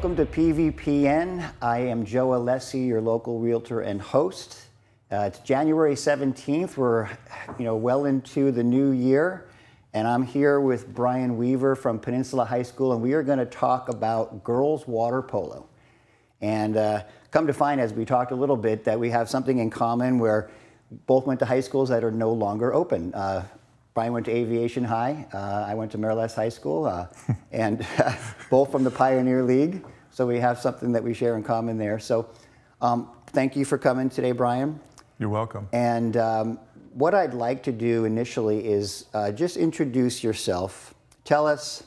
Welcome to PVPN. I am Joe Alessi, your local realtor and host. It's January 17th. We're well into the new year, and I'm here with Bryan Weaver from Peninsula High School, and we are going to talk about girls water polo. And come to find, as we talked a little bit, that we have something in common where both went to high schools that are no longer open. Bryan went to Aviation High. I went to Maryland High School, and both from the Pioneer League. So we have something that we share in common there. So thank you for coming today, Bryan. You're welcome. And what I'd like to do initially is just introduce yourself. Tell us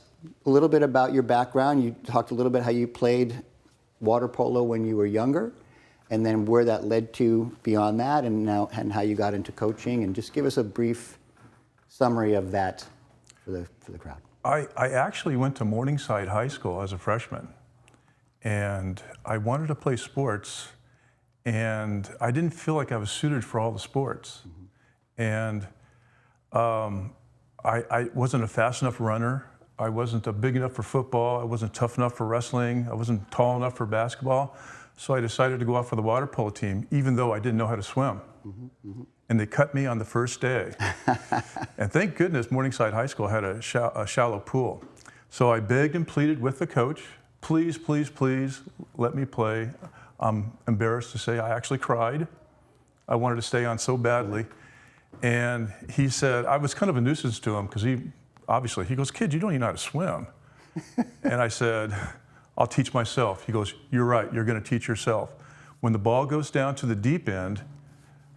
a little bit about your background. You talked a little bit how you played water polo when you were younger, and then where that led to beyond that, and how you got into coaching, and just give us a brief summary of that for the crowd. I actually went to Morningside High School as a freshman, and I wanted to play sports, and I didn't feel like I was suited for all the sports. And I wasn't a fast enough runner. I wasn't big enough for football. I wasn't tough enough for wrestling. I wasn't tall enough for basketball. So I decided to go out for the water polo team, even though I didn't know how to swim. And they cut me on the first day. And thank goodness Morningside High School had a shallow pool. So I begged and pleaded with the coach, please, please, please let me play. I'm embarrassed to say I actually cried. I wanted to stay on so badly. And he said, I was kind of a nuisance to him because he goes, kid, you don't even know how to swim. And I said, I'll teach myself. He goes, you're right, you're going to teach yourself. When the ball goes down to the deep end,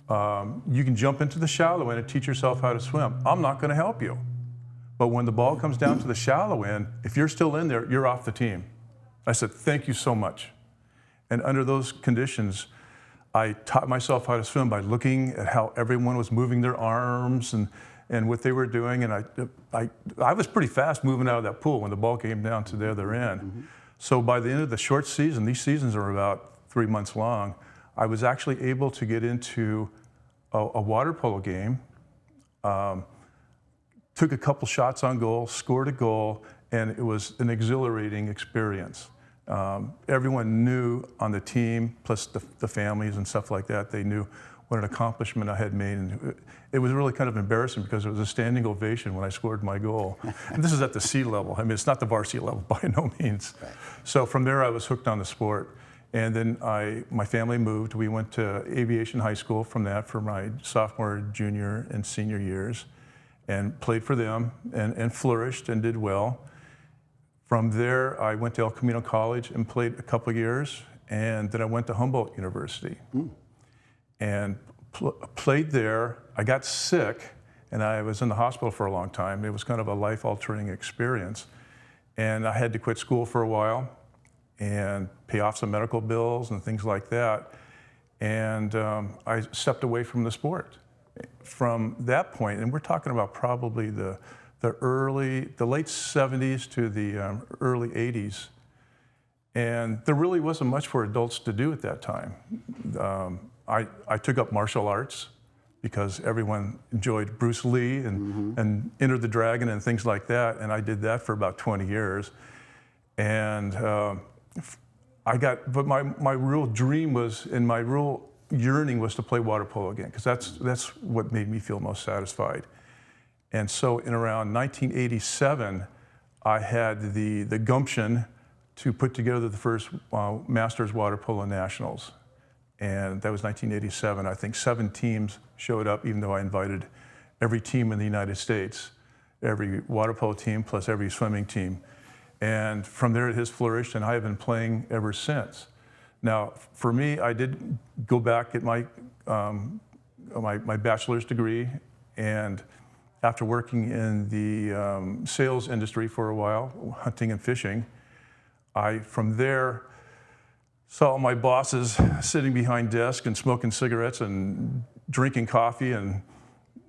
you can jump into the shallow end and teach yourself how to swim. I'm not going to help you. But when the ball comes down to the shallow end, if you're still in there, you're off the team. I said, thank you so much. And under those conditions, I taught myself how to swim by looking at how everyone was moving their arms and what they were doing. And I was pretty fast moving out of that pool when the ball came down to the other end. So by the end of the short season, these seasons are about 3 months long, I was actually able to get into a water polo game, took a couple shots on goal, scored a goal, and it was an exhilarating experience. Everyone knew on the team, plus the families and stuff like that, they knew what an accomplishment I had made. And it was really kind of embarrassing because it was a standing ovation when I scored my goal. And this is at the C level. I mean, it's not the varsity level by no means. Right. So from there, I was hooked on the sport. And then my family moved. We went to Aviation High School from that for my sophomore, junior, and senior years, and played for them and flourished and did well. From there, I went to El Camino College and played a couple of years, and then I went to Humboldt University and played there. I got sick, and I was in the hospital for a long time. It was kind of a life-altering experience, and I had to quit school for a while and pay off some medical bills and things like that. And I stepped away from the sport. From that point, and we're talking about probably the late 70s to the early 80s. And there really wasn't much for adults to do at that time. I took up martial arts because everyone enjoyed Bruce Lee and Enter the Dragon and things like that. And I did that for about 20 years. And but my real dream was, and my real yearning was to play water polo again, because that's what made me feel most satisfied. And so in around 1987, I had the gumption to put together the first Masters Water Polo Nationals. And that was 1987. I think 7 teams showed up, even though I invited every team in the United States, every water polo team plus every swimming team. And from there it has flourished, and I have been playing ever since. Now, for me, I did go back at my bachelor's degree, and after working in the sales industry for a while, hunting and fishing, I, from there, saw my bosses sitting behind desks and smoking cigarettes and drinking coffee and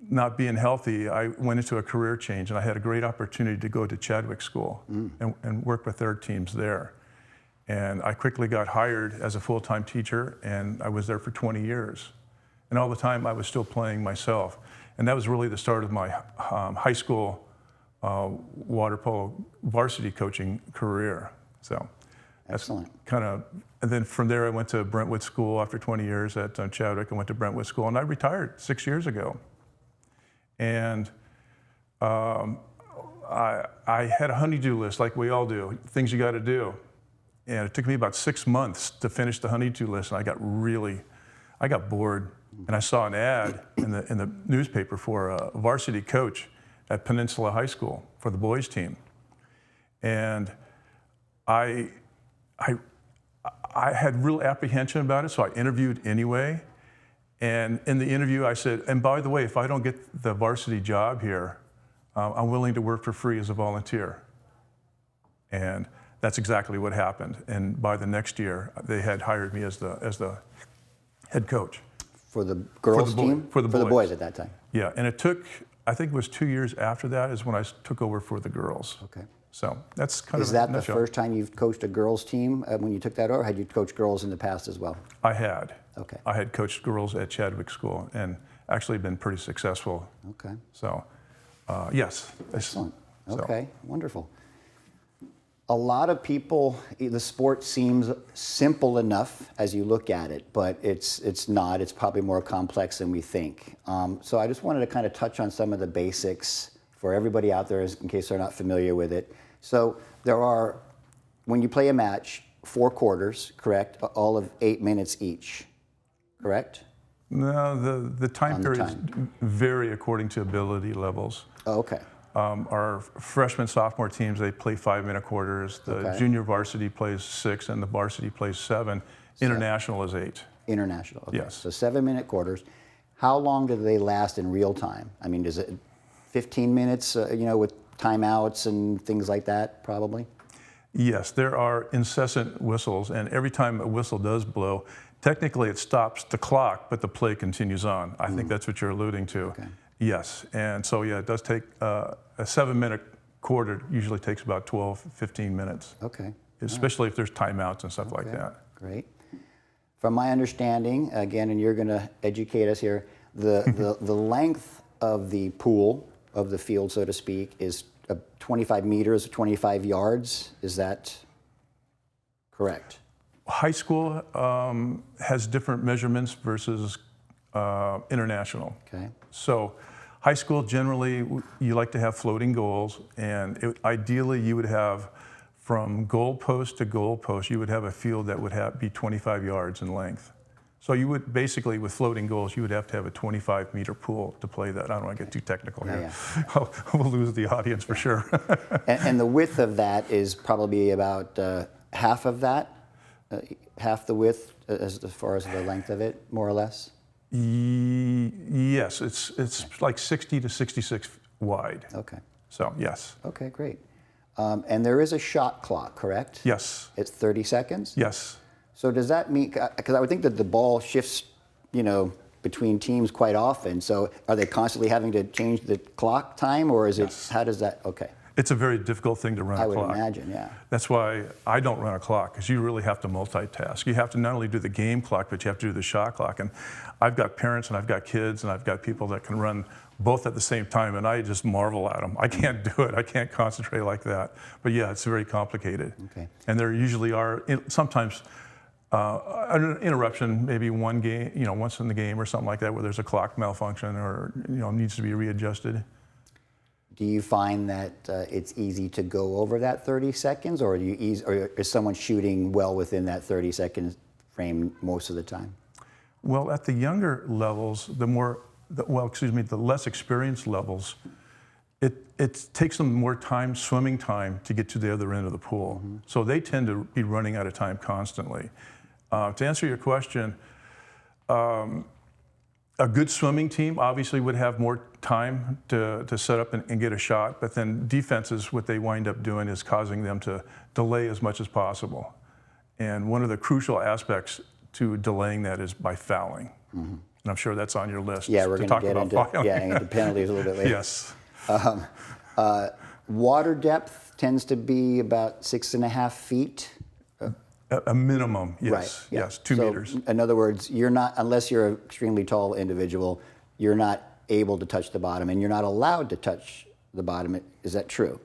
not being healthy. I went into a career change, and I had a great opportunity to go to Chadwick School and work with their teams there. And I quickly got hired as a full-time teacher, and I was there for 20 years. And all the time I was still playing myself. And that was really the start of my high school water polo varsity coaching career. So Excellent. And then from there I went to Brentwood School after 20 years at Chadwick. I went to Brentwood School, and I retired 6 years ago. And I had a honey-do list like we all do, things you got to do. And it took me about 6 months to finish the honey-do list, and I got bored. And I saw an ad in the newspaper for a varsity coach at Peninsula High School for the boys team. And I had real apprehension about it, so I interviewed anyway. And in the interview, I said, and by the way, if I don't get the varsity job here, I'm willing to work for free as a volunteer. And that's exactly what happened. And by the next year, they had hired me as the head coach. For the girls team? For the boys. For the boys at that time. Yeah, and it took, I think it was 2 years after that is when I took over for the girls. Okay. So that's kind of. Is that the first time you've coached a girls team when you took that over? Had you coached girls in the past as well? I had. Okay. I had coached girls at Chadwick School and actually been pretty successful. Okay. So, yes. Excellent. Okay, wonderful. A lot of people, the sport seems simple enough as you look at it, but it's not. It's probably more complex than we think. So I just wanted to kind of touch on some of the basics for everybody out there in case they're not familiar with it. So there are, when you play a match, 4 quarters, correct? All of 8 minutes each, correct? No, the time periods vary according to ability levels. Oh, okay. Our freshman, sophomore teams, they play 5-minute quarters. The junior varsity plays 6, and the varsity plays 7. International is 8. International, okay. Yes. So 7-minute quarters. How long do they last in real time? I mean, is it 15 minutes, with timeouts and things like that, probably? Yes, there are incessant whistles, and every time a whistle does blow, technically it stops the clock, but the play continues on. I think that's what you're alluding to. Okay. Yes, and so yeah, it does take a 7-minute quarter usually takes about 12, 15 minutes. Okay. Especially if there's timeouts and stuff like that. Great. From my understanding, again, and you're going to educate us here, the length of the pool, of the field, so to speak, is 25 meters, 25 yards. Is that correct? High school has different measurements versus international. Okay. So high school, generally, you like to have floating goals, and ideally you would have, from goal post to goal post, you would have a field that would be 25 yards in length. So you would basically, with floating goals, you would have to have a 25-meter pool to play that. I don't want to get too technical here. Yeah. We'll lose the audience for sure. and the width of that is probably about half of that, half the width as far as the length of it, more or less? Yes, it's like 60 to 66 wide. Okay. So, yes. Okay, great. And there is a shot clock, correct? Yes. It's 30 seconds? Yes. So does that mean, because I would think that the ball shifts, between teams quite often. So are they constantly having to change the clock time, or is it, how does that, okay. It's a very difficult thing to run a clock. I would imagine, yeah. That's why I don't run a clock, because you really have to multitask. You have to not only do the game clock, but you have to do the shot clock. And I've got parents, and I've got kids, and I've got people that can run both at the same time, and I just marvel at them. I can't do it. I can't concentrate like that. But yeah, it's very complicated. Okay. And there usually are, sometimes, an interruption, maybe one game, once in the game or something like that, where there's a clock malfunction or, needs to be readjusted. Do you find that it's easy to go over that 30 seconds, or or is someone shooting well within that 30-second frame most of the time? Well, at the younger levels, the less experienced levels, it takes them more time, swimming time, to get to the other end of the pool. Mm-hmm. So they tend to be running out of time constantly. To answer your question, a good swimming team obviously would have more time to set up and get a shot, but then defenses, what they wind up doing is causing them to delay as much as possible. And one of the crucial aspects to delaying that is by fouling. Mm-hmm. And I'm sure that's on your list. Yeah, we're going to get into penalties a little bit later. Yes. Water depth tends to be about 6.5 feet. A minimum, yes, right, yeah. Yes, 2 meters. In other words, you're not, unless you're an extremely tall individual, you're not able to touch the bottom, and you're not allowed to touch the bottom. Is that true?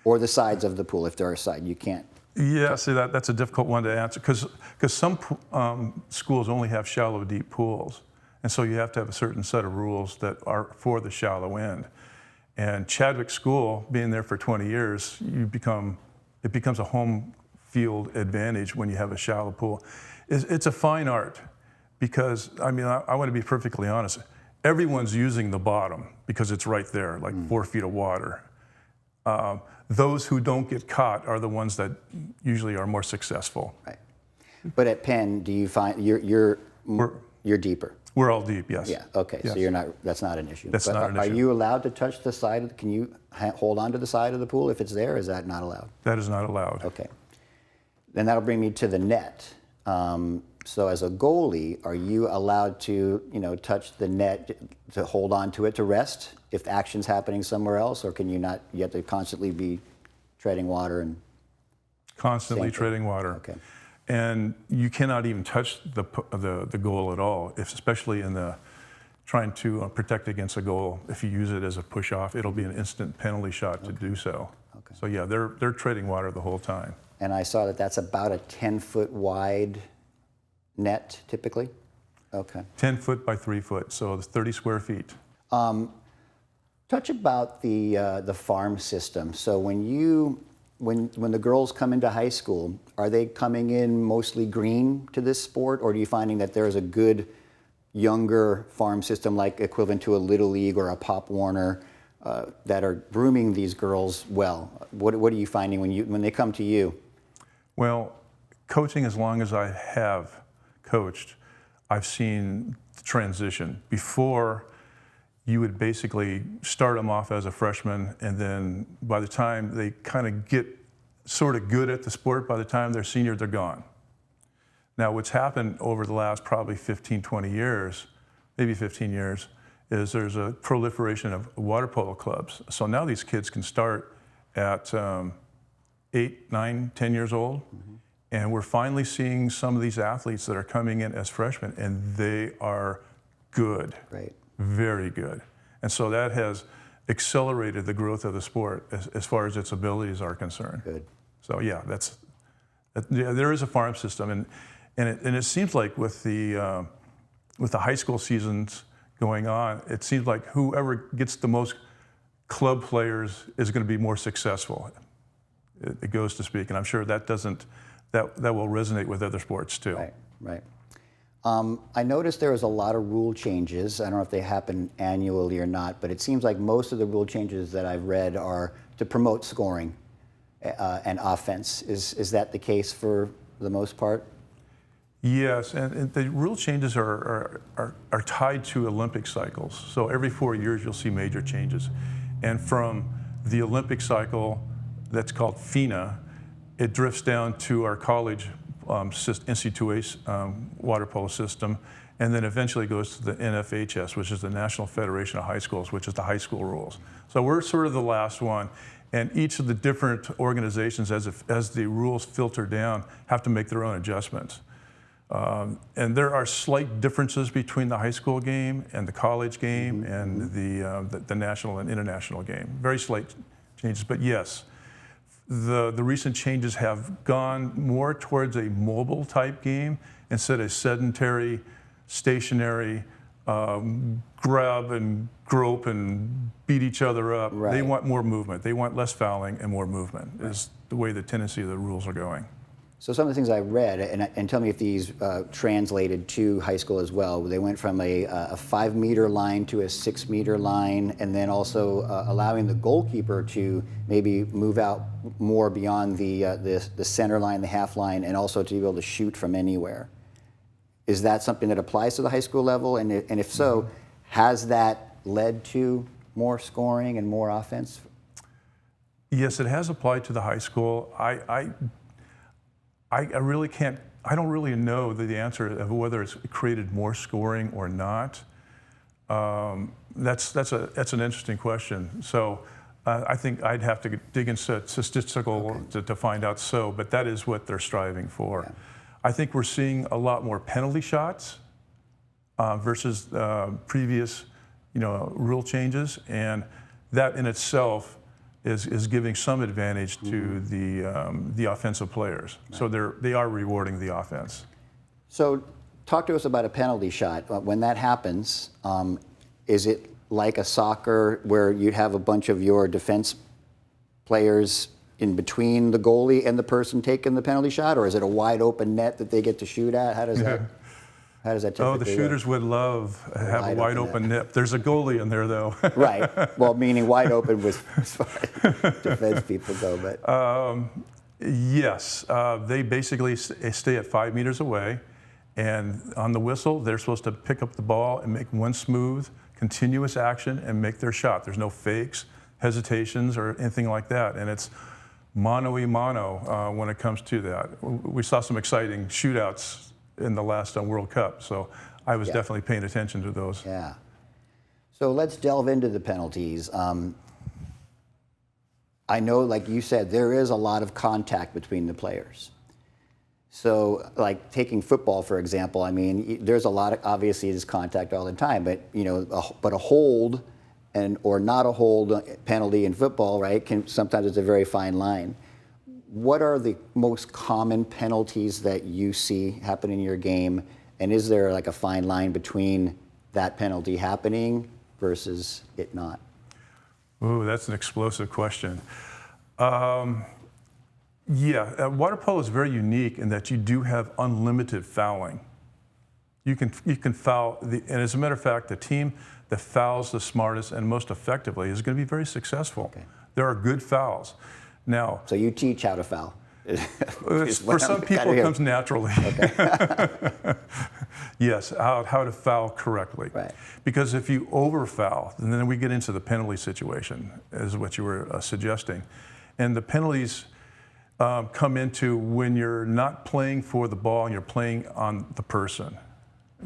Or the sides of the pool, if there are sides, you can't. Yeah, see, that's a difficult one to answer because some schools only have shallow, deep pools. And so you have to have a certain set of rules that are for the shallow end. And Chadwick School, being there for 20 years, it becomes a home field advantage when you have a shallow pool. It's a fine art because, I mean, I want to be perfectly honest. Everyone's using the bottom because it's right there, like 4 feet of water. Those who don't get caught are the ones that usually are more successful. Right. But at Penn, do you find you're deeper? We're all deep, yes. Yeah. Okay. Yes. So that's not an issue. That's not an issue. Are you allowed to touch the side? Can you hold on to the side of the pool if it's there? Is that not allowed? That is not allowed. Okay. Then that'll bring me to the net. So as a goalie, are you allowed to, touch the net to hold on to it to rest if action's happening somewhere else, or can you not? You have to constantly be treading water and constantly treading water. Okay. And you cannot even touch the goal at all, especially in trying to protect against a goal. If you use it as a push-off, it'll be an instant penalty shot to do so. Okay. So yeah, they're treading water the whole time. And I saw that that's about a 10-foot wide net, typically? Okay. 10 foot by 3 foot, so it's 30 square feet. Touch about the farm system. So when the girls come into high school, are they coming in mostly green to this sport, or are you finding that there's a good younger farm system, like equivalent to a Little League or a Pop Warner, that are grooming these girls well? What are you finding when they come to you? Well, coaching as long as I have coached, I've seen the transition. Before, you would basically start them off as a freshman, and then by the time they kind of get sort of good at the sport, by the time they're senior, they're gone. Now, what's happened over the last probably 15, 20 years, maybe 15 years, is there's a proliferation of water polo clubs. So now these kids can start at 8, 9, 10 years old. Mm-hmm. And we're finally seeing some of these athletes that are coming in as freshmen, and they are good. Right. Very good. And so that has accelerated the growth of the sport as far as its abilities are concerned. Good. So yeah, there is a farm system, and it seems like with the high school seasons going on, it seems like whoever gets the most club players is going to be more successful. It goes to speak, and I'm sure that will resonate with other sports too. Right, right. I noticed there was a lot of rule changes. I don't know if they happen annually or not, but it seems like most of the rule changes that I've read are to promote scoring and offense. Is that the case for the most part? Yes, and the rule changes are tied to Olympic cycles. So every 4 years you'll see major changes. And from the Olympic cycle that's called FINA, it drifts down to our college NC2A water polo system, and then eventually goes to the NFHS, which is the National Federation of High Schools, which is the high school rules. So we're sort of the last one, and each of the different organizations, as the rules filter down, have to make their own adjustments. And there are slight differences between the high school game and the college game and the national and international game. Very slight changes, but yes. The recent changes have gone more towards a mobile type game instead of sedentary, stationary, grab and grope and beat each other up. Right. They want more movement. They want less fouling and more movement, right, is the way the tendency of the rules are going. So some of the things I read, and tell me if these translated to high school as well, they went from a 5-meter line to a 6-meter line, and then also allowing the goalkeeper to maybe move out more beyond the center line, the half line, and also to be able to shoot from anywhere. Is that something that applies to the high school level? And if so, has that led to more scoring and more offense? Yes, it has applied to the high school. I really can't, I don't really know the answer of whether it's created more scoring or not. That's an interesting question. So I think I'd have to dig into statistical to find out but that is what they're striving for. Yeah. I think we're seeing a lot more penalty shots versus previous rule changes, and that in itself is giving some advantage to the offensive players. Right. So they are rewarding the offense. So talk to us about a penalty shot. When that happens, is it like a soccer where you'd have a bunch of your defense players in between the goalie and the person taking the penalty shot, or is it a wide open net that they get to shoot at? How does that? How does that typically work? The shooters would love have a wide open net. There's a goalie in there, though. Right. Well, meaning wide open with as far as defense people go, but. Yes, they basically stay at 5 meters away, and on the whistle, they're supposed to pick up the ball and make one smooth, continuous action and make their shot. There's no fakes, hesitations, or anything like that, and it's mano-a-mano when it comes to that. We saw some exciting shootouts in the last World Cup, so I was definitely paying attention to those. Yeah. So let's delve into the penalties. I know, like you said, there is a lot of contact between the players. So, like taking football, for example, I mean, there's a lot of, obviously there's contact all the time, but, you know, but a hold or not a hold penalty in football, right, sometimes it's a very fine line. What are the most common penalties that you see happen in your game, and is there like a fine line between that penalty happening versus it not? Ooh, that's an explosive question. Water polo is very unique in that you do have unlimited fouling. You can foul, and as a matter of fact, the team that fouls the smartest and most effectively is going to be very successful. Okay. There are good fouls. Now, so you teach how to foul? For some people, it comes naturally. Okay. Yes, how to foul correctly. Right. Because if you over foul, and then we get into the penalty situation, is what you were suggesting. And the penalties come into when you're not playing for the ball and you're playing on the person.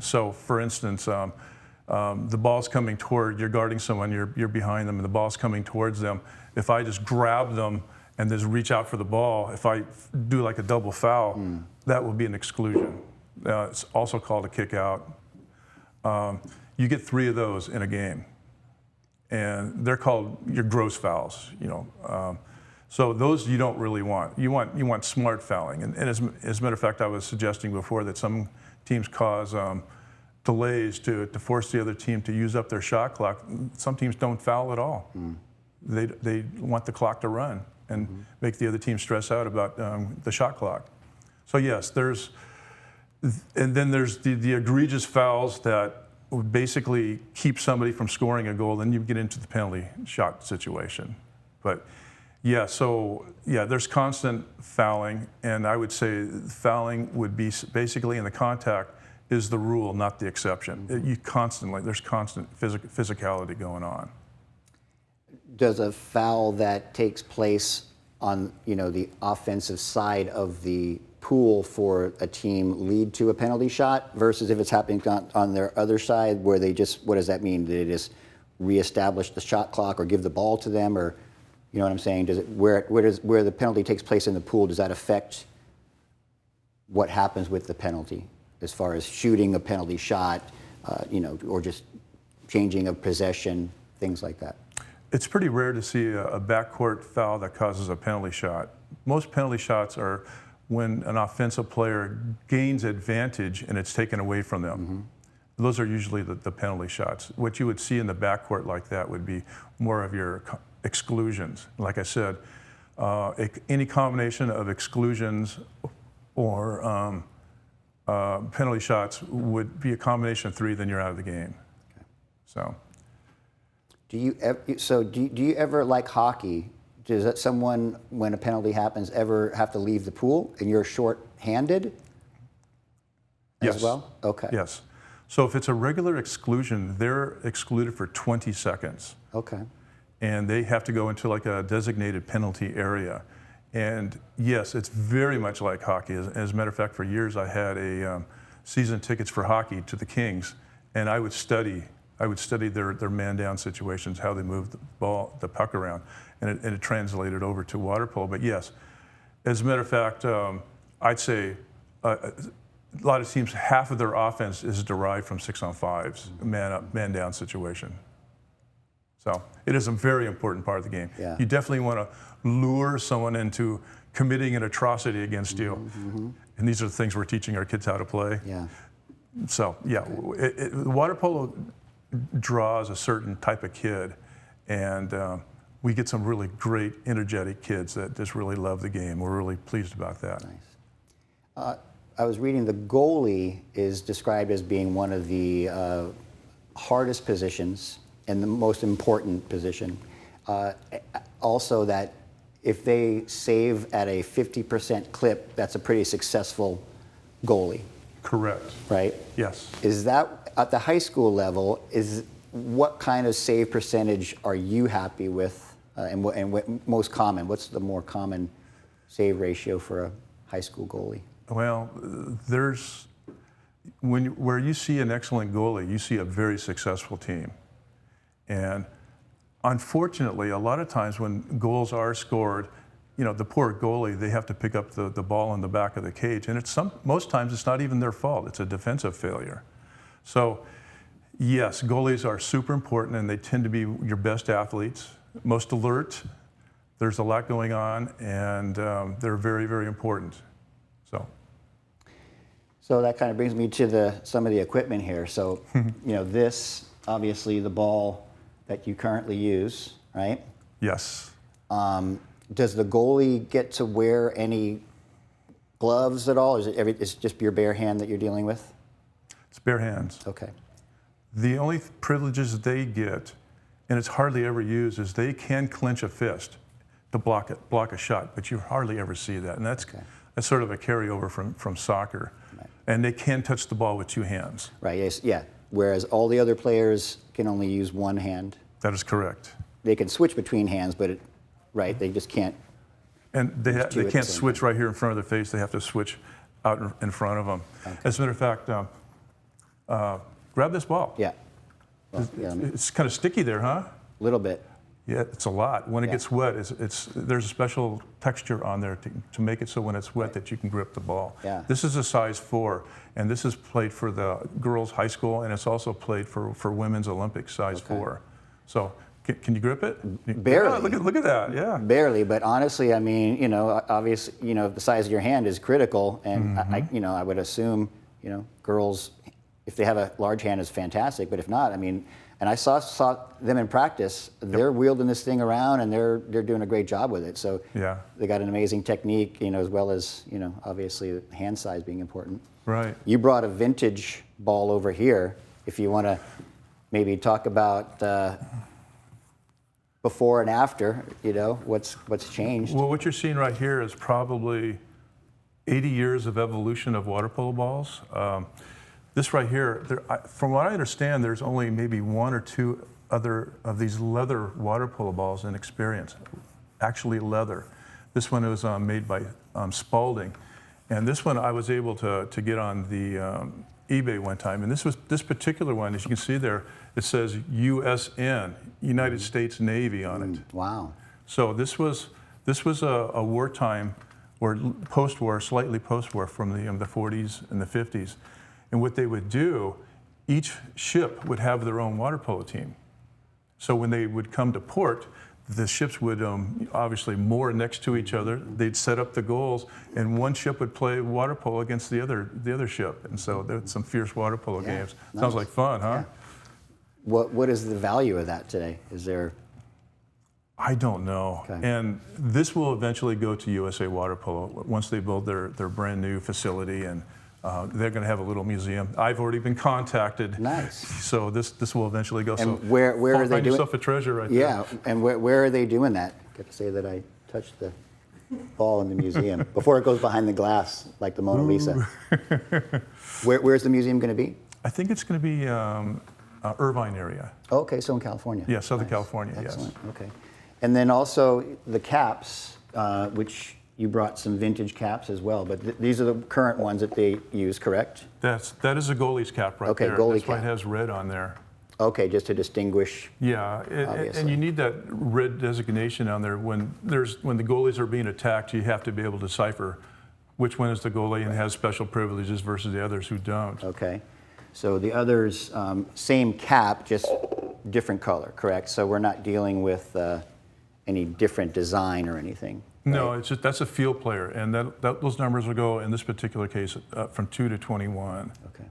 So, for instance, the ball's coming toward, you're guarding someone, you're behind them, and the ball's coming towards them. If I just grab them and just reach out for the ball, if I do like a double foul, that will be an exclusion. It's also called a kick out. You get 3 of those in a game, and they're called your gross fouls. You know, so those you don't really want. You want smart fouling, and as a matter of fact, I was suggesting before that some teams cause delays to force the other team to use up their shot clock. Some teams don't foul at all. They want the clock to run and make the other team stress out about the shot clock. So yes, and then there's the egregious fouls that would basically keep somebody from scoring a goal. Then you get into the penalty shot situation. But yeah, there's constant fouling, and I would say fouling would be basically in the contact is the rule, not the exception. There's constant physicality going on. Does a foul that takes place on, you know, the offensive side of the pool for a team lead to a penalty shot versus if it's happening on their other side where they just, what does that mean? Do they just reestablish the shot clock or give the ball to them, or, you know what I'm saying? Does it, where the penalty takes place in the pool, does that affect what happens with the penalty as far as shooting a penalty shot, you know, or just changing of possession, things like that? It's pretty rare to see a backcourt foul that causes a penalty shot. Most penalty shots are when an offensive player gains advantage and it's taken away from them. Those are usually the penalty shots. What you would see in the backcourt like that would be more of your exclusions. Like I said, any combination of exclusions or penalty shots would be a combination of 3, then you're out of the game. Okay. So. Do you ever, like hockey, does that someone, when a penalty happens, ever have to leave the pool and you're short-handed as well? Okay. Yes. So if it's a regular exclusion, they're excluded for 20 seconds. Okay. And they have to go into like a designated penalty area. And yes, it's very much like hockey. As a matter of fact, for years I had a season tickets for hockey to the Kings, and I would study their man-down situations, how they move the puck around, and it translated over to water polo. But yes, as a matter of fact, I'd say a lot of teams, half of their offense is derived from 6-on-5s, man-down situation. So it is a very important part of the game. Yeah. You definitely want to lure someone into committing an atrocity against you. And these are the things we're teaching our kids how to play. Yeah. So yeah, water polo draws a certain type of kid, and we get some really great, energetic kids that just really love the game. We're really pleased about that. Nice. I was reading the goalie is described as being one of the hardest positions and the most important position. Also that if they save at a 50% clip, that's a pretty successful goalie. Correct. Right? Yes. Is that, at the high school level, what kind of save percentage are you happy with, and what most common? What's the more common save ratio for a high school goalie? Well, where you see an excellent goalie, you see a very successful team. And unfortunately, a lot of times when goals are scored, the poor goalie, they have to pick up the ball in the back of the cage. And most times it's not even their fault. It's a defensive failure. So yes, goalies are super important, and they tend to be your best athletes, most alert. There's a lot going on, and they're very, very important. So that kind of brings me to some of the equipment here. So, this, obviously the ball that you currently use, right? Yes. Does the goalie get to wear any gloves at all? Or is it's just your bare hand that you're dealing with? It's bare hands. Okay. The only privileges that they get, and it's hardly ever used, is they can clench a fist to block a shot, but you hardly ever see that. And that's sort of a carryover from soccer. Right. And they can touch the ball with two hands. Right, yes, yeah. Whereas all the other players can only use one hand. That is correct. They can switch between hands, but they just can't. And they can't switch right here in front of their face. They have to switch out in front of them. Okay. As a matter of fact, grab this ball. Yeah. Well, it's kind of sticky there, huh? A little bit. Yeah, it's a lot. When it gets wet, there's a special texture on there to make it so when it's wet that you can grip the ball. Yeah. This is a size 4, and this is played for the girls' high school, and it's also played for women's Olympics size 4. So can you grip it? Barely. Yeah, look at that. Yeah. Barely, but honestly, I mean, obviously, the size of your hand is critical, and I would assume, girls, if they have a large hand, is fantastic, but if not, I mean. And I saw them in practice. They're wielding this thing around, and they're doing a great job with it. So they got an amazing technique, as well as obviously hand size being important. Right. You brought a vintage ball over here. If you want to maybe talk about before and after, what's changed. Well, what you're seeing right here is probably 80 years of evolution of water polo balls. This right here, from what I understand, there's only maybe 1 or 2 other of these leather water polo balls in experience, actually leather. This one was made by Spalding. And this one I was able to get on the eBay one time. And this particular one, as you can see there, it says USN, United States Navy on it. Wow. So this was a wartime, or post-war, slightly post-war from the 40s and the 50s. And what they would do, each ship would have their own water polo team. So when they would come to port, the ships would obviously moor next to each other. They'd set up the goals, and one ship would play water polo against the other ship. And so there were some fierce water polo games. Nice. Sounds like fun, huh? Yeah. What is the value of that today? Is there? I don't know. Okay. And this will eventually go to USA Water Polo once they build their brand new facility, and they're going to have a little museum. I've already been contacted. Nice. So this will eventually go. And so where are they doing? Find yourself a treasure right there. Yeah, and where are they doing that? Got to say that I touched the ball in the museum before it goes behind the glass like the Mona Lisa. Where's the museum going to be? I think it's going to be Irvine area. Oh, okay, so in California. Yeah, Southern California. Excellent. Yes. Okay, and then also the caps, which. You brought some vintage caps as well, but these are the current ones that they use, correct? That is a goalie's cap right there. Goalie That's cap. why it has red on there. Okay, just to distinguish. Yeah, and you need that red designation on there when the goalies are being attacked. You have to be able to decipher which one is the goalie and has special privileges versus the others who don't. Okay, so the others, same cap, just different color, correct? So we're not dealing with any different design or anything. No, right? it's just that's a field player, and those numbers will go in this particular case from 2 to 21. Okay.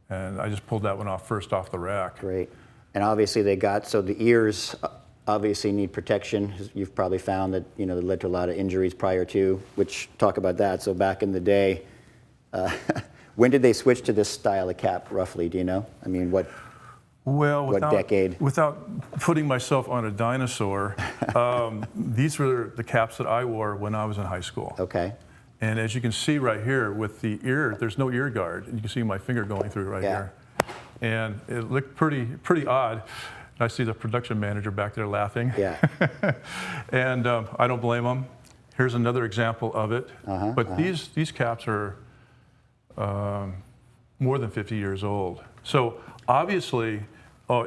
And I just pulled that one off first off the rack. Great. And obviously so the ears obviously need protection. You've probably found that, that led to a lot of injuries prior to, which talk about that. So back in the day, when did they switch to this style of cap roughly? Do you know? I mean, what decade? Without putting myself on a dinosaur, these were the caps that I wore when I was in high school. Okay. And as you can see right here with the ear, there's no ear guard. And you can see my finger going through right here. And it looked pretty odd. I see the production manager back there laughing. Yeah. And I don't blame them. Here's another example of it. But these caps are more than 50 years old. So obviously,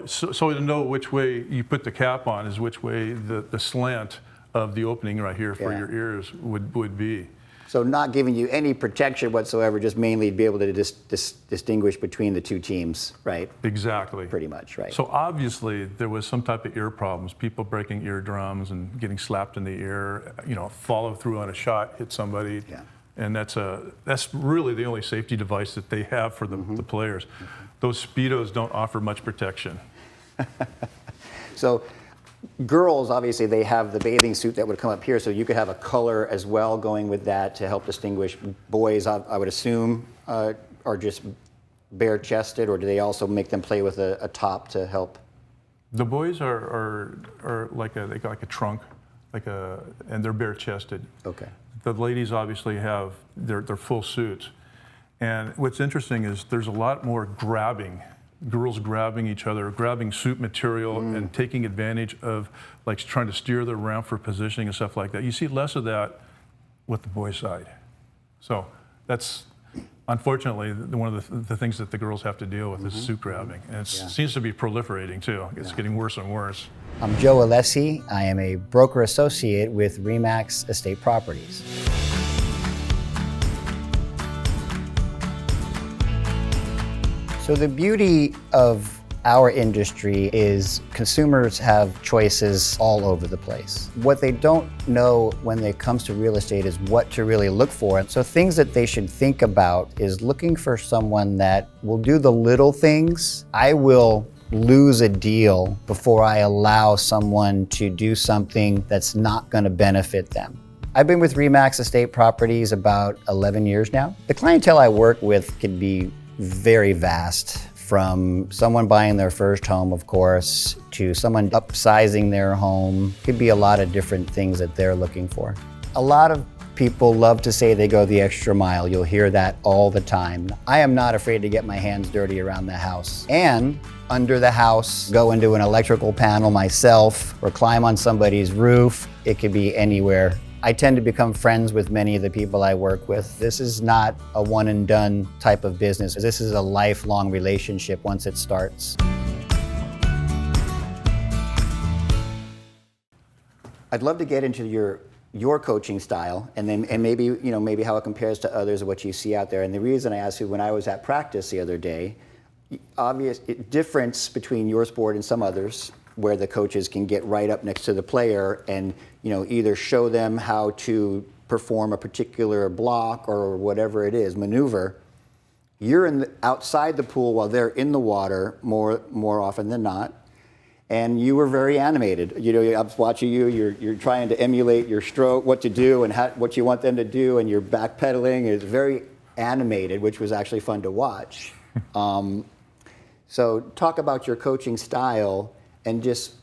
so to know which way you put the cap on is which way the slant of the opening right here for your ears would be. So not giving you any protection whatsoever, just mainly be able to distinguish between the two teams, right? Exactly. Pretty much, right? So obviously there was some type of ear problems, people breaking eardrums and getting slapped in the ear, follow through on a shot, hit somebody. Yeah. And that's really the only safety device that they have for the players. Those Speedos don't offer much protection. So girls, obviously, they have the bathing suit that would come up here, so you could have a color as well going with that to help distinguish. Boys, I would assume, are just bare-chested, or do they also make them play with a top to help? The boys are like they got like a trunk, and they're bare-chested. Okay. The ladies obviously have their full suits. And what's interesting is there's a lot more grabbing, girls grabbing each other, grabbing suit material and taking advantage of like trying to steer the ramp for positioning and stuff like that. You see less of that with the boys' side. So that's unfortunately one of the things that the girls have to deal with is suit grabbing. And it seems to be proliferating too. It's getting worse and worse. I'm Joe Alessi. I am a broker associate with RE/MAX Estate Properties. So the beauty of our industry is consumers have choices all over the place. What they don't know when it comes to real estate is what to really look for. So things that they should think about is looking for someone that will do the little things. I will lose a deal before I allow someone to do something that's not going to benefit them. I've been with RE/MAX Estate Properties about 11 years now. The clientele I work with can be very vast, from someone buying their first home, of course, to someone upsizing their home. Could be a lot of different things that they're looking for. A lot of people love to say they go the extra mile. You'll hear that all the time. I am not afraid to get my hands dirty around the house. And under the house, go into an electrical panel myself, or climb on somebody's roof. It could be anywhere. I tend to become friends with many of the people I work with. This is not a one and done type of business. This is a lifelong relationship once it starts. I'd love to get into your coaching style, and maybe maybe how it compares to others of what you see out there. And the reason I asked you, when I was at practice the other day, obvious difference between your sport and some others, where the coaches can get right up next to the player and either show them how to perform a particular block or whatever it is, maneuver. You're outside the pool while they're in the water more often than not, and you were very animated. I was watching you. You're trying to emulate your stroke, what to do, and what you want them to do, and you're backpedaling. It's very animated, which was actually fun to watch. So talk about your coaching style and just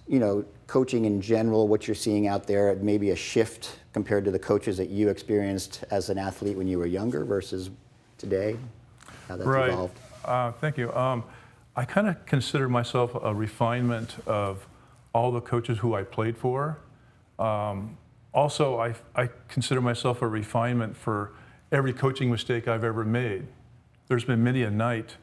coaching in general, what you're seeing out there, maybe a shift compared to the coaches that you experienced as an athlete when you were younger versus today, how that's evolved. Thank you. I kind of consider myself a refinement of all the coaches who I played for. Also, I consider myself a refinement for every coaching mistake I've ever made. There's been many a night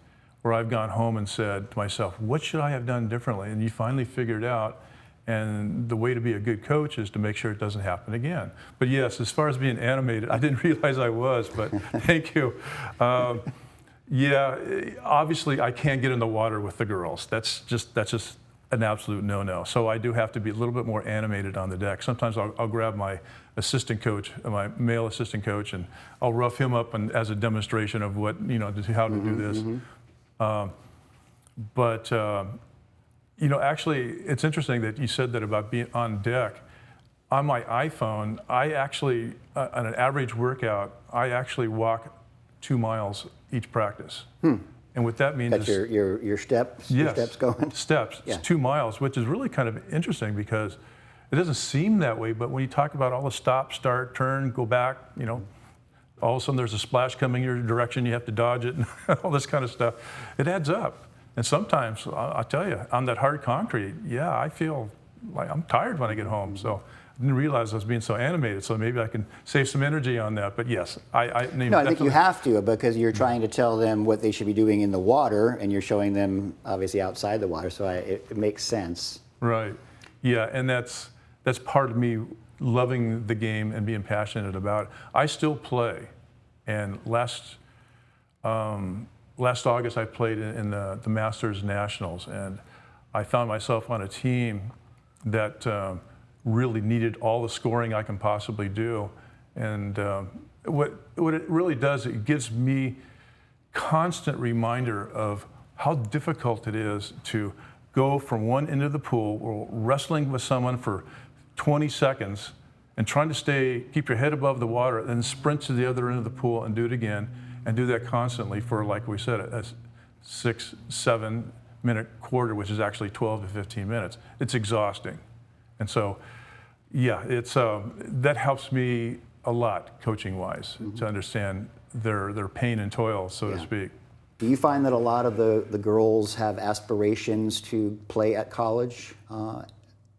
where I've gone home and said to myself, what should I have done differently? And you finally figured out, and the way to be a good coach is to make sure it doesn't happen again. But yes, as far as being animated, I didn't realize I was, but thank you. Yeah, obviously I can't get in the water with the girls. That's just an absolute no-no. So I do have to be a little bit more animated on the deck. Sometimes I'll grab my assistant coach, my male assistant coach, and I'll rough him up as a demonstration of what, how to do this. But actually, it's interesting that you said that about being on deck. On my iPhone, I actually, on an average workout, I actually walk 2 miles each practice. And what that means That's is your steps, yes, your steps going? Steps. Yeah. It's 2 miles, which is really kind of interesting because it doesn't seem that way, but when you talk about all the stop, start, turn, go back, all of a sudden there's a splash coming your direction, you have to dodge it, and all this kind of stuff, it adds up. And sometimes, I'll tell you, on that hard concrete, yeah, I feel like I'm tired when I get home. So I didn't realize I was being so animated, so maybe I can save some energy on that. But yes, I think you have to, because you're trying to tell them what they should be doing in the water, and you're showing them obviously outside the water, so it makes sense. Right. Yeah, and that's part of me loving the game and being passionate about it. I still play, and last August I played in the Masters Nationals, and I found myself on a team that really needed all the scoring I can possibly do. And what it really does, it gives me constant reminder of how difficult it is to go from one end of the pool, or wrestling with someone for 20 seconds and trying to keep your head above the water, and then sprint to the other end of the pool and do it again, and do that constantly for, like we said, a 6-7 minute quarter, which is actually 12 to 15 minutes. It's exhausting. And so, yeah, that helps me a lot coaching-wise, to understand their pain and toil, so to speak. Do you find that a lot of the girls have aspirations to play at college?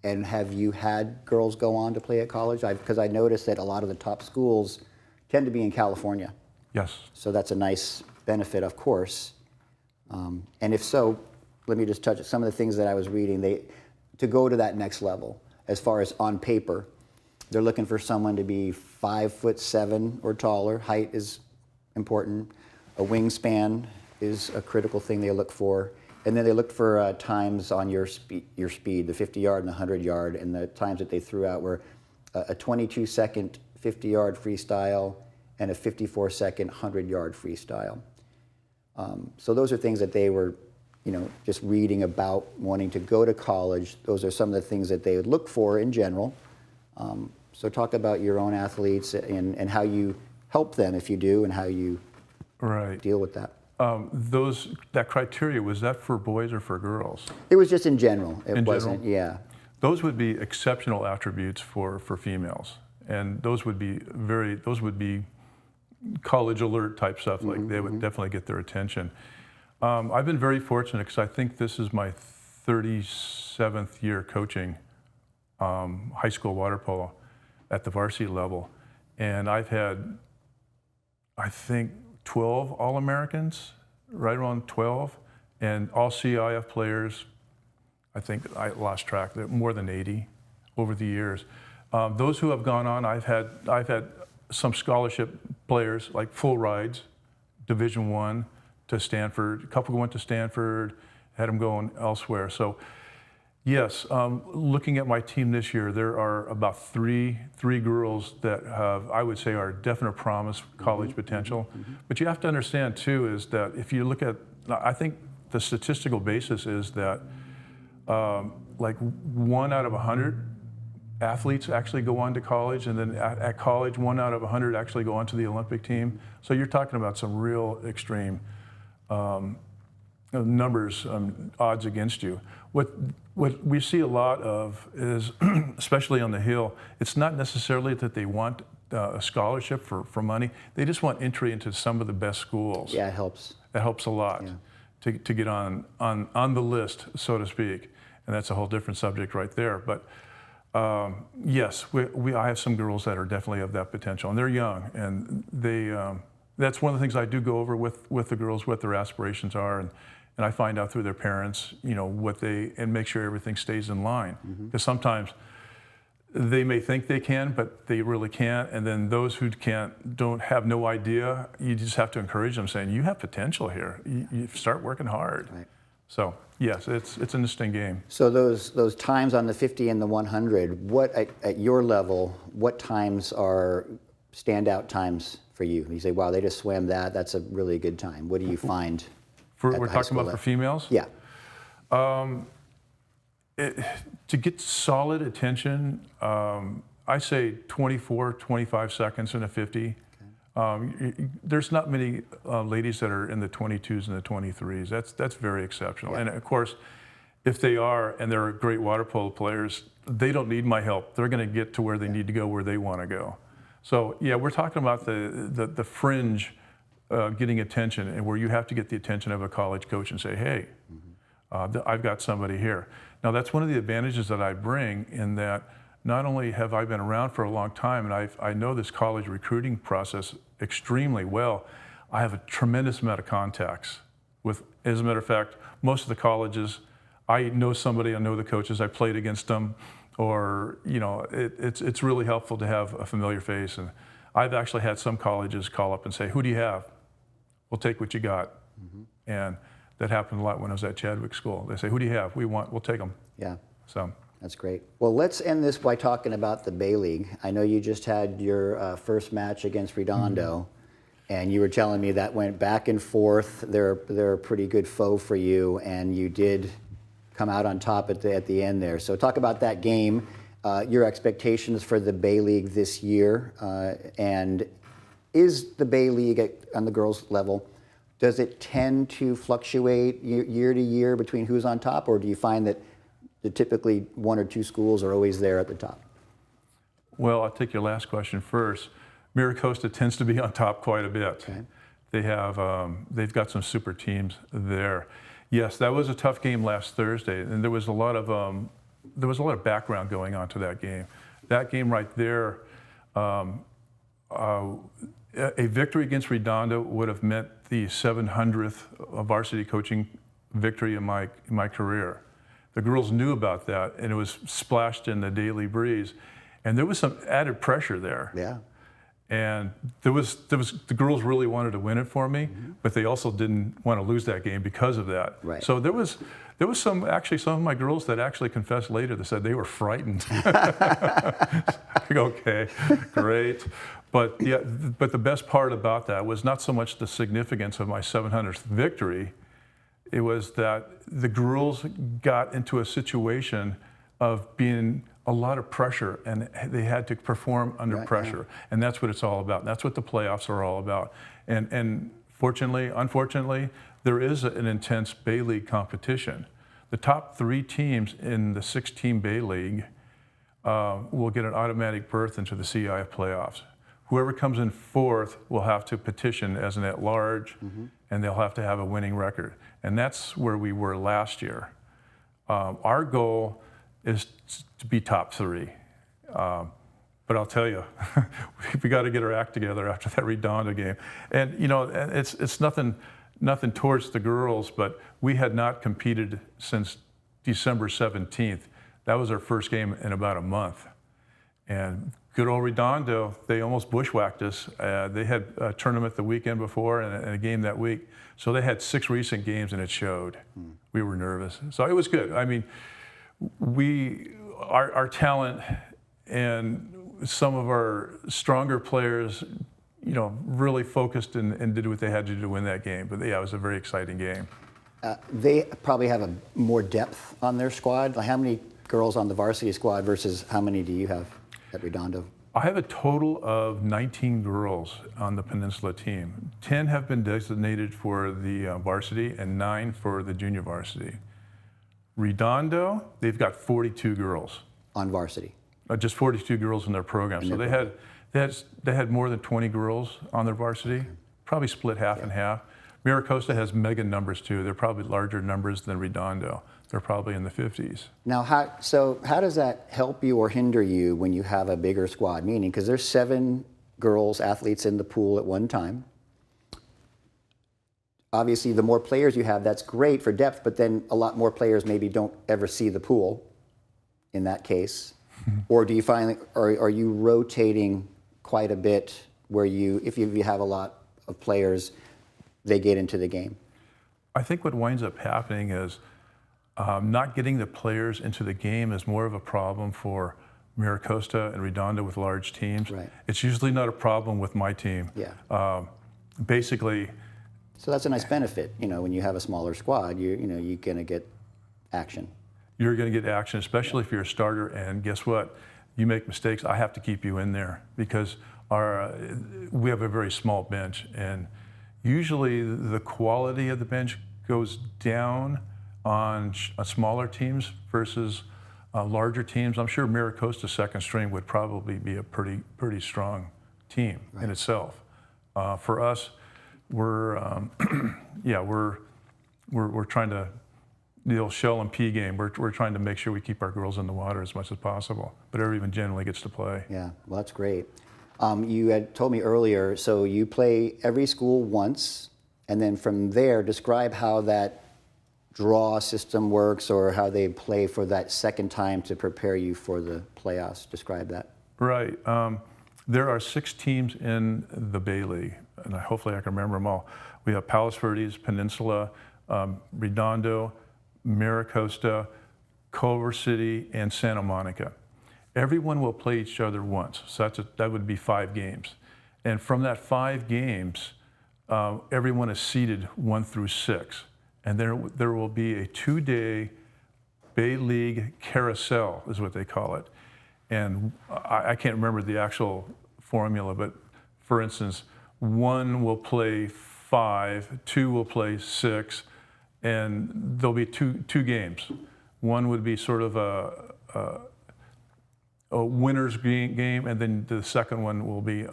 And have you had girls go on to play at college? Because I noticed that a lot of the top schools tend to be in California. Yes. So that's a nice benefit, of course. And if so, let me just touch some of the things that I was reading. To go to that next level, as far as on paper, they're looking for someone to be 5'7" or taller. Height is important. A wingspan is a critical thing they look for. And then they looked for times on your speed, the 50-yard and the 100-yard, and the times that they threw out were a 22-second 50-yard freestyle and a 54-second 100-yard freestyle. So those are things that they were, just reading about wanting to go to college. Those are some of the things that they would look for in general. So talk about your own athletes and how you help them, if you do, and how you deal with that. That criteria, was that for boys or for girls? It was just in general. It in wasn't, general? yeah. Those would be exceptional attributes for females, and those would be college alert type stuff. Like they would definitely get their attention. I've been very fortunate because I think this is my 37th year coaching high school water polo at the varsity level, and I've had, I think, 12 All-Americans, right around 12, and all CIF players. I think I lost track, more than 80 over the years. Those who have gone on, I've had some scholarship players, like full rides, Division I to Stanford. A couple went to Stanford, had them going elsewhere. So yes, looking at my team this year, there are about three girls that have, I would say, are definite promise college potential. But you have to understand too is that if you look at, I think the statistical basis is that like 1 out of 100 athletes actually go on to college, and then at college 1 out of 100 actually go on to the Olympic team. So you're talking about some real extreme numbers, odds against you. What we see a lot of is, especially on the Hill, it's not necessarily that they want a scholarship for money. They just want entry into some of the best schools. Yeah, it helps. It helps a lot to get on the list, so to speak. And that's a whole different subject right there. But yes, I have some girls that are definitely of that potential, and they're young, and that's one of the things I do go over with the girls, what their aspirations are, and I find out through their parents, and make sure everything stays in line. Because sometimes they may think they can, but they really can't. And then those who don't have no idea, you just have to encourage them, saying, you have potential here. You start working hard. Right. So yes, it's an interesting game. So those times on the 50 and the 100, what at your level, what times are standout times for you? You say, wow, they just swam that. That's a really good time. What do you find? We're talking about for females? Yeah. To get solid attention, I say 24, 25 seconds in a 50. There's not many ladies that are in the 22s and the 23s. That's very exceptional. Yeah. And of course, if they are and they're great water polo players, they don't need my help. They're going to get to where they need to go, where they want to go. So yeah, we're talking about the fringe getting attention, and where you have to get the attention of a college coach and say, hey, I've got somebody here. Now that's one of the advantages that I bring, in that not only have I been around for a long time and I know this college recruiting process extremely well, I have a tremendous amount of contacts with, as a matter of fact, most of the colleges. I know somebody, I know the coaches, I played against them, or, you know, it's really helpful to have a familiar face. And I've actually had some colleges call up and say, who do you have? We'll take what you got. And that happened a lot when I was at Chadwick School. They say, who do you have? We'll take them. Yeah. So. That's great. Well, let's end this by talking about the Bay League. I know you just had your first match against Redondo, and you were telling me that went back and forth. They're a pretty good foe for you, and you did come out on top at the end there. So talk about that game, your expectations for the Bay League this year, and is the Bay League on the girls' level, does it tend to fluctuate year to year between who's on top, or do you find that typically one or two schools are always there at the top? Well, I'll take your last question first. Miracosta tends to be on top quite a bit. Okay. They've got some super teams there. Yes, that was a tough game last Thursday, and there was a lot of background going on to that game. That game right there, a victory against Redondo would have meant the 700th varsity coaching victory in my career. The girls knew about that, and it was splashed in the Daily Breeze, and there was some added pressure there. Yeah. And the girls really wanted to win it for me, but they also didn't want to lose that game because of that. Right. So there was some of my girls that actually confessed later that said they were frightened. Okay, great. But yeah, but the best part about that was not so much the significance of my 700th victory. It was that the girls got into a situation of being a lot of pressure, and they had to perform under pressure. Yeah. And that's what it's all about. That's what the playoffs are all about. And unfortunately, there is an intense Bay League competition. The top 3 teams in the 6-team Bay League will get an automatic berth into the CIF playoffs. Whoever comes in 4th will have to petition as an at-large, and they'll have to have a winning record. And that's where we were last year. Our goal is to be top 3. But I'll tell you, we got to get our act together after that Redondo game. And you know, it's nothing towards the girls, but we had not competed since December 17th. That was our first game in about a month. And good old Redondo, they almost bushwhacked us. They had a tournament the weekend before and a game that week. So they had 6 recent games, and it showed. We were nervous. So it was good. I mean, our talent and some of our stronger players, you know, really focused and did what they had to do to win that game. But yeah, it was a very exciting game. They probably have a more depth on their squad. Like, how many girls on the varsity squad versus how many do you have at Redondo? I have a total of 19 girls on the Peninsula team. 10 have been designated for the varsity and 9 for the junior varsity. Redondo, they've got 42 girls. On varsity? Just 42 girls in their program. So they had more than 20 girls on their varsity, probably split half and half. Miracosta has mega numbers too. They're probably larger numbers than Redondo. They're probably in the 50s. Now, how does that help you or hinder you when you have a bigger squad? Meaning, because there's 7 girls athletes in the pool at one time. Obviously, the more players you have, that's great for depth, but then a lot more players maybe don't ever see the pool in that case. Or do you find, are you rotating quite a bit where if you have a lot of players, they get into the game? I think what winds up happening is not getting the players into the game is more of a problem for Miracosta and Redondo with large teams. Right. It's usually not a problem with my team. Yeah. Basically, So that's a nice benefit. When you have a smaller squad, you're going to get action. you're going to get action, especially if you're a starter. And guess what? You make mistakes, I have to keep you in there because we have a very small bench. And usually the quality of the bench goes down on smaller teams versus larger teams. I'm sure Miracosta's second string would probably be a pretty strong team in itself. For us, we're trying to, the old shell and pea game. We're trying to make sure we keep our girls in the water as much as possible, but everyone generally gets to play. Yeah, well, that's great. You had told me earlier, so you play every school once, and then from there, describe how that draw system works or how they play for that second time to prepare you for the playoffs. Describe that. Right. There are 6 teams in the Bay League, and hopefully I can remember them all. We have Palos Verdes Peninsula, Redondo, Miracosta, Culver City, and Santa Monica. Everyone will play each other once, so that would be 5 games. And from that 5 games, everyone is seeded 1 through 6. And there will be a 2-day Bay League carousel, is what they call it. And I can't remember the actual formula, but for instance, 1 will play 5, 2 will play 6, and there'll be two games. One would be sort of a winner's game, and then the second one will be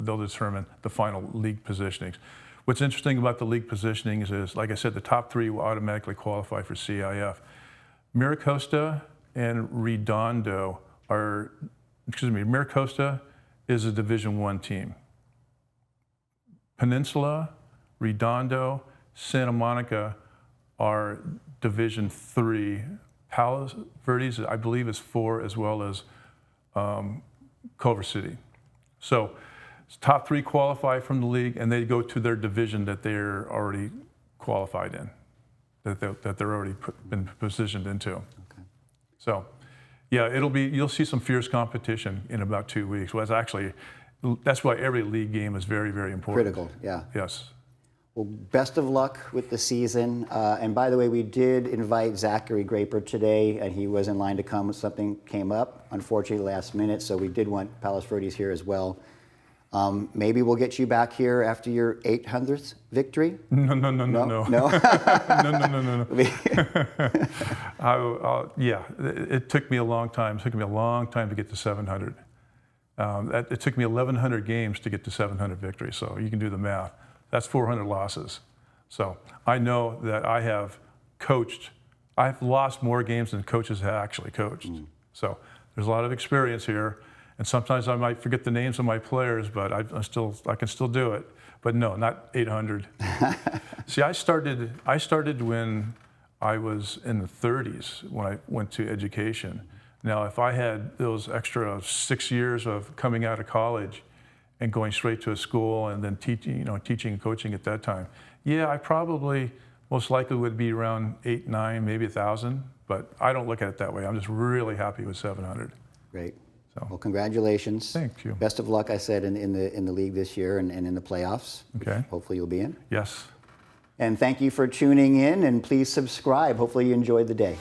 they'll determine the final league positionings. What's interesting about the league positionings is, like I said, the top 3 will automatically qualify for CIF. Miracosta and Redondo Miracosta is a Division I team. Peninsula, Redondo, Santa Monica are Division III. Palos Verdes, I believe, is 4, as well as Culver City. So top 3 qualify from the league, and they go to their division that they're already qualified in, that they're already been positioned into. Okay. So, yeah, you'll see some fierce competition in about 2 weeks. Well, that's why every league game is very, very important. Critical, yeah. Yes. Well, best of luck with the season. And by the way, we did invite Zachary Graper today, and he was in line to come. Something came up, unfortunately, last minute, so we did want Palos Verdes here as well. Maybe we'll get you back here after your 800th victory? No. No? Yeah, it took me a long time. It took me a long time to get to 700. It took me 1,100 games to get to 700 victories, so you can do the math. That's 400 losses. So I know that I've lost more games than coaches have actually coached. So there's a lot of experience here. And sometimes I might forget the names of my players, but I can still do it. But no, not 800. See, I started when I was in the 30s when I went to education. Now, if I had those extra 6 years of coming out of college and going straight to a school and then teaching and coaching at that time, yeah, I probably most likely would be around 8, 9, maybe 1,000. But I don't look at it that way. I'm just really happy with 700. Great. So. Well, congratulations. Thank you. Best of luck, I said, in the league this year and in the playoffs. Okay. Hopefully you'll be in. Yes. And thank you for tuning in, and please subscribe. Hopefully you enjoyed the day.